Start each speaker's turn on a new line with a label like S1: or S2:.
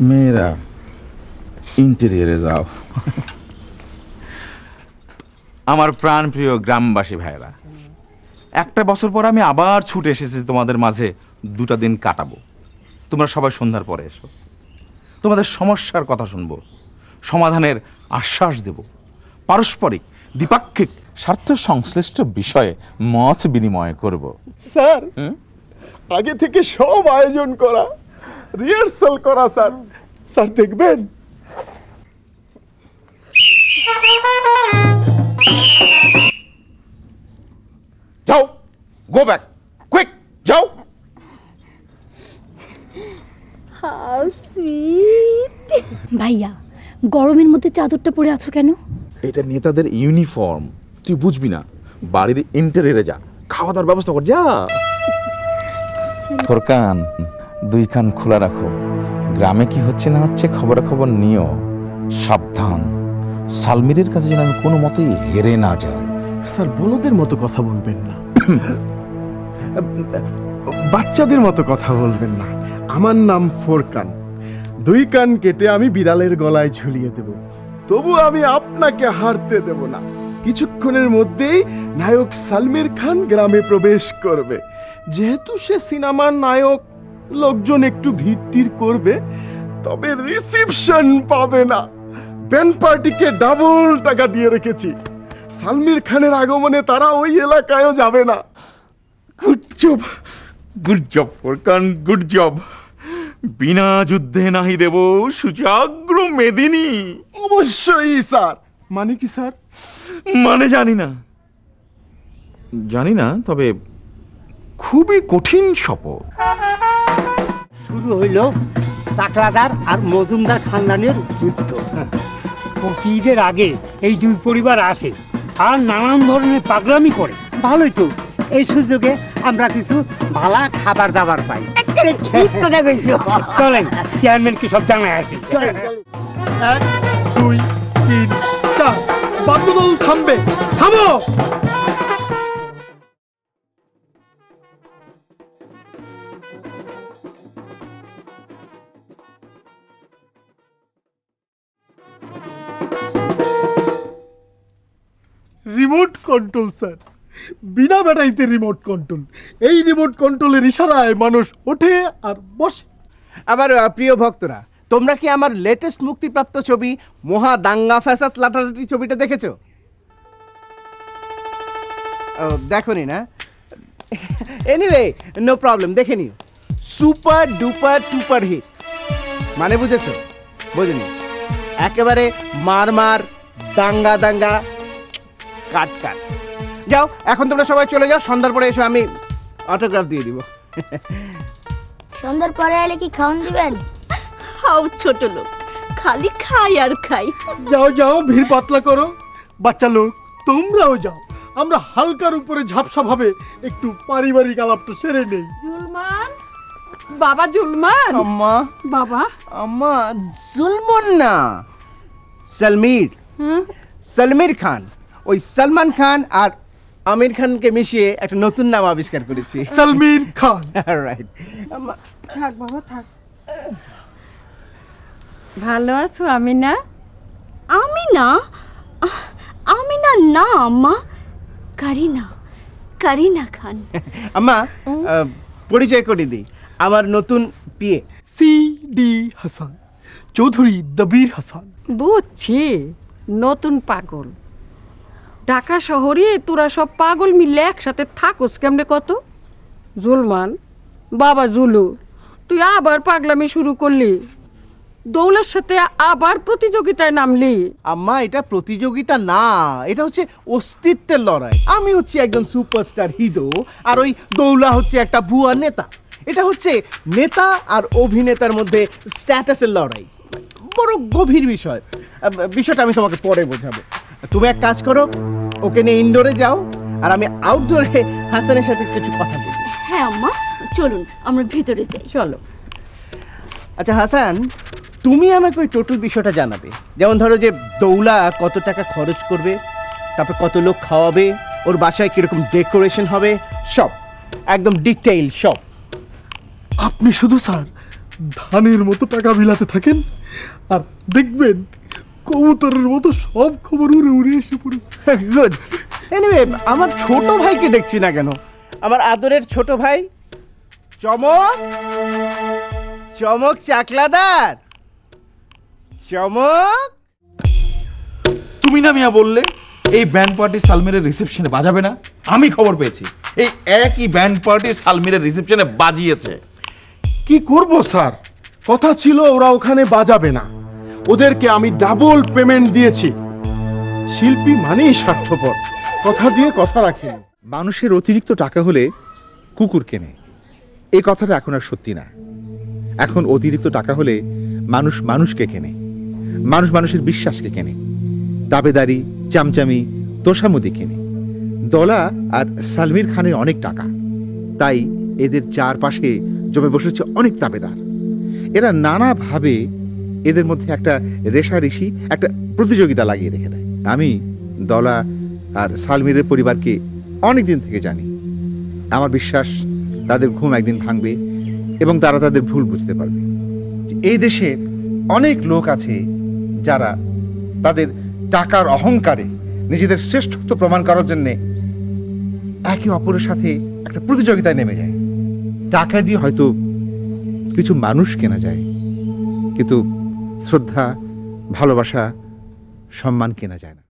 S1: মেয়েরা ইন্টেরিয়রে যাও। আমার প্রাণপ্রিয় গ্রামবাসী ভাইরা, একটা বছর পর আমি আবার ছুটে এসেছি তোমাদের মাঝে 2টা দিন কাটাবো। তোমরা সবাই সন্ধ্যার পরে এসো, তোমাদের সমস্যার কথা শুনবো, সমাধানের আশ্বাস দেব, পারস্পরিক দ্বিপাক্ষিক স্বার্থ সংশ্লিষ্ট বিষয়ে মত বিনিময় করব।
S2: স্যার, আগে থেকে সব আয়োজন করা, রিহার্সাল করা স্যার। স্যার দেখবেন।
S1: যাও, গো ব্যাক, কুইক, যাও।
S3: How sweet. ভাইয়া, গরমের মধ্যে চাদরটা পরে আছো কেন?
S1: এটা নেতাদের ইউনিফর্ম, তুই বুঝবি না। বাড়ির ইন্টেরিয়রে যা, খাওয়া দাওয়ার ব্যবস্থা কর, যা। তোর কান 2 কান খোলা রাখো, গ্রামে কি হচ্ছে না হচ্ছে খবরাখবর নিও। সাবধান, সালমিরের কাছে যেন আমি কোনো মতেই হেরে না যাই।
S2: স্যার, বলদের মতো কথা বলবেন না, বাচ্চাদের মতো কথা বলবেন না। আমার নাম ফোরকান। 2 কান কেটে আমি বিড়ালের গলায় ঝুলিয়ে দেব, তবু আমি আপনাকে হারতে দেব না। কিছুক্ষণের মধ্যেই নায়ক সালমির খান গ্রামে প্রবেশ করবে। যেহেতু সে সিনেমার নায়ক, লোকজন একটু ভিড় করবে, তবে রিসিপশন পাবে না। ব্যান্ড পার্টিকে ডাবল টাকা দিয়ে রেখেছি। সালমির খানের আগমনে তারা ওই এলাকায়ও যাবে না।
S1: Good job, good job Forkan, good job. বিনা যুদ্ধে নাহি দেব সুচাগ্র মেদিনী।
S2: অবশ্যই স্যার। মানে কি স্যার?
S1: মানে জানি না, তবে খুবই কঠিন শপথ।
S4: শুরু হইল চাকলাদার আর মজুমদার খানদানের যুদ্ধ।
S5: প্রতি ঈদের আগে এই 2 পরিবার আসে আর নানান ধরনের পাগলামি করে।
S4: ভালোই তো, এই সুযোগে আমরা কিছু ভালা খাবার দাবার পাই। ঠিক কথা কইছো।
S5: চলেন চেয়ারম্যানকে সব জানায় আসি।
S2: 1, 2, 3, 4। বাদ্যদল থামবে, থামো। রিমোট কন্ট্রোল স্যার, বিনা ব্যাটারিতে রিমোট কন্ট্রোল। এই রিমোট কন্ট্রোলের ইশারায় মানুষ ওঠে আর বসে।
S6: আমার প্রিয় ভক্তরা, তোমরা কি আমার লেটেস্ট মুক্তিপ্রাপ্ত ছবি মহা দাঙ্গা ফ্যাসাদ লাটালাটি ছবিটা দেখেছো? দেখোনি না? এনিওয়ে, নো প্রবলেম, দেখে নিও। সুপার ডুপার টুপার হিট। মানে বুঝেছো? বোঝনি? একেবারে মার দাঙ্গা দাঙ্গা কাট কাট। যাও, এখন তোমরা সবাই চলে যাও, সন্ধ্যার পরে এসো, আমি অটোগ্রাফ দিয়ে দিব।
S3: সন্ধ্যার পরে এলে কি খাওয়ান দিবেন?
S7: হাও ছোট লোক, খালি খাই আর খাই।
S2: যাও যাও, ভিড় পাতলা করো। বাচ্চা লোক, তোমরাও যাও। আমরা হালকার উপরে ঝাপসা ভাবে একটু পারিবারিক আলাপটা সেরে নেই।
S7: জুলমান, বাবা জুলমান।
S6: আম্মা,
S7: বাবা।
S6: আম্মা, জুলমন না, সালমির। সালমির খান। ওই সালমান খান আর আমির খানকে মিশিয়ে একটা নতুন নাম আবিষ্কার করেছি,
S2: সালমির খান।
S6: রাইট।
S7: থাক বাবা থাক। ভালো আছো আমিনা? আমিনা? আমিনা না আম্মা, কারিনা, কারিনা খান।
S6: আম্মা, পরিচয় করে দিই, আমার নতুন পিএ
S2: সিডি হাসান, চৌধুরী দবির হাসান।
S7: বুঝছি, নতুন পাগল। ঢাকা শহরে তোরা সব পাগল মিলে একসাথে থাকোস কেমনে কত? জুলমান, বাবা জুলু, তুই আবার পাগলামি শুরু করলি, দৌলার সাথে আবার প্রতিযোগিতায় নামলি।
S6: আম্মা, এটা প্রতিযোগিতা না, এটা হচ্ছে অস্তিত্বের লড়াই। আমি হচ্ছে একজন সুপারস্টার হিরো, আর ওই দৌলা হচ্ছে একটা ভুয়া নেতা। এটা হচ্ছে নেতা আর অভিনেতার মধ্যে স্ট্যাটাসের লড়াই। বড় গভীর বিষয়। বিষয়টা আমি তোমাকে পরে বোঝাবো। তুমি এক কাজ করো, ওকে নিয়ে ইনডোরে যাও, আর আমি আউটডোরে হাসানের সাথে কিছু কথা বলি।
S7: হ্যাঁ আম্মা, চলুন আমরা ভিতরে যাই। চলো।
S6: আচ্ছা হাসান, তুমি আমাকে ওই টোটাল বিষয়টা জানাবে। যেমন ধরো যে দৌলা কত টাকা খরচ করবে, তারপর কত লোক খাওয়াবে, ওর বাসায় কিরকম ডেকোরেশন হবে, সব একদম ডিটেইল সব।
S2: আপনি শুধু স্যার ধানের মতো টাকা বিলাতে থাকেন, আর দেখবেন কবুতরের মতো সব খবর উড়ে উড়ে এসে পড়েছে।
S6: গুড। এনিওয়ে, আমার ছোট ভাইকে দেখছি না কেন? আমার আদরের ছোট ভাই চমক, চমক চাকলাদার, চমক।
S1: তুমি না মিয়া বললে এই ব্যান্ড পার্টি সালমিরের রিসেপশনে বাজাবে না? আমি খবর পেয়েছি এই একই ব্যান্ড পার্টি সালমিরের রিসেপশনে বাজিয়েছে।
S2: কি করব স্যার, কথা ছিল ওরা ওখানে বাজাবে না, ওদেরকে আমি ডাবল পেমেন্ট দিয়েছি। শিল্পী মানেই স্বার্থপর, কথা দিয়ে কথা রাখেন।
S8: মানুষের অতিরিক্ত টাকা হলে কুকুর কেনে, এই কথাটা এখন আর সত্যি না। এখন অতিরিক্ত টাকা হলে মানুষ মানুষকে কেনে, মানুষ মানুষের বিশ্বাসকে কেনে, দাবেদারি, চামচামি, তোষামদি কেনে। দলা আর সালমির খানের অনেক টাকা, তাই এদের চারপাশে জমে বসেছে অনেক দাবেদার। এরা নানাভাবে এদের মধ্যে একটা রেষারেষি, একটা প্রতিযোগিতা লাগিয়ে রেখে দেয়। আমি দলা আর সালমিরের পরিবারকে অনেক দিন থেকে জানি। আমার বিশ্বাস তাদের ঘুম একদিন ভাঙবে এবং তারা তাদের ভুল বুঝতে পারবে। এই দেশের অনেক লোক আছে যারা তাদের টাকার অহংকারে নিজেদের শ্রেষ্ঠত্ব প্রমাণ করার জন্যে একে অপরের সাথে একটা প্রতিযোগিতায় নেমে যায়। টাকা দিয়ে হয়তো কিছু মানুষ কেনা যায়, কিন্তু শ্রদ্ধা, ভালোবাসা, সম্মান কেনা যায় না।